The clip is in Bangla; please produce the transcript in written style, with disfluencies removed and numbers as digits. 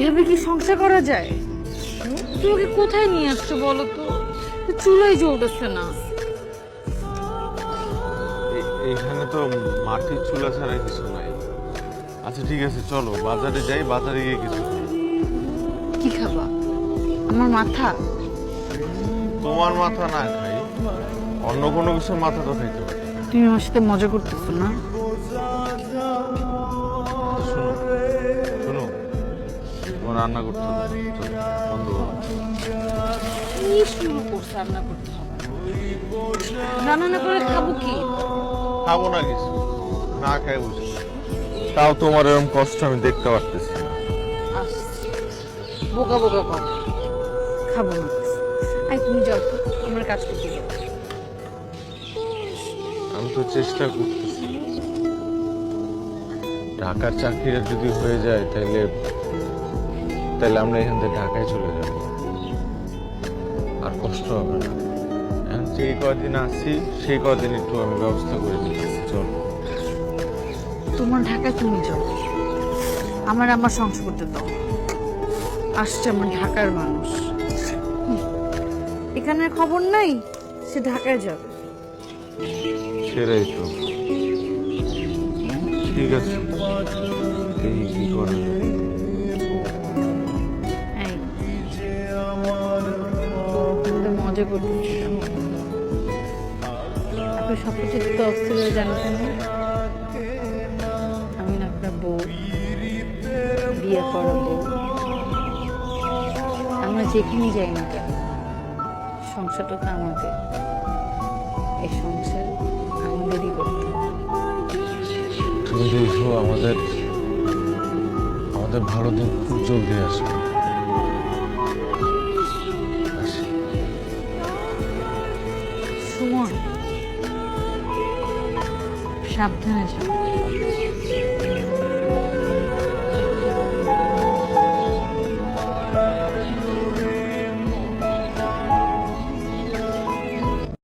এভাবে কি সংসার করা যায়? তুমি ওকে কোথায় নিয়ে আসছো বলো তো? চুলাই জ্বলতেছে না। এখানে তো মাটির চুলা ছাড়া কিছু নাই। আচ্ছা ঠিক আছে, চলো বাজারে যাই, বাজারে গিয়ে কিছু খাই। কি খাবা? আমার মাথা? তোমার মাথা না খাই, অন্য কোনো কিছুর মাথা তো খাইতে পারি। তুমি আমার সাথে মজা করতেছো না? শোনো শোনো, তোমার রান্না করতে হবে না। চলো, বন্ধ করো। কি শুরু করছে রান্না করতে হবে? রান্না না করে খাবো কি? খাবো না কিছু, না খাই বুঝি। তাও তোমার এরকম কষ্ট আমি দেখতে পারতেছি না। আসছি। বোকা বোকা কম খাবো না। আই তুমি যাও তো, আমার কাজ করতে যাও। আমি তো চেষ্টা করতেছি। ঢাকার চাকরিটা যদি হয়ে যায় তাহলে তাহলে আমরা এখান থেকে ঢাকায় চলে যাব, আর কষ্ট হবে না। এখন যেই কদিন আছি সেই কদিন একটু আমি ব্যবস্থা করে দিতেছি। চল। তোমার ঢাকায় তুমি যাও, আমার আমার সংসার করতে দাও। আসছে আমার ঢাকার মানুষ, এখানের খবর নাই, সে ঢাকায় যাবে। সেটাই তো। ঠিক আছে, দেখি কি করা যায়। এই, তো মজা করতেছিলাম। আপনি সবকিছু দিতে অস্থির হয়ে জানেন কেন? আমি না আপনার বউ, বিয়ে করা বউ। আমরা যেখানেই যাই না কেন, সংসারটা তো আমাদের। এই সংসার আমাদেরই করতে হবে। তুমি দেখো, আমাদের আমাদের ভালো দিন খুব জলদি আসবে। আসি। সুমন, সাবধানে যাও।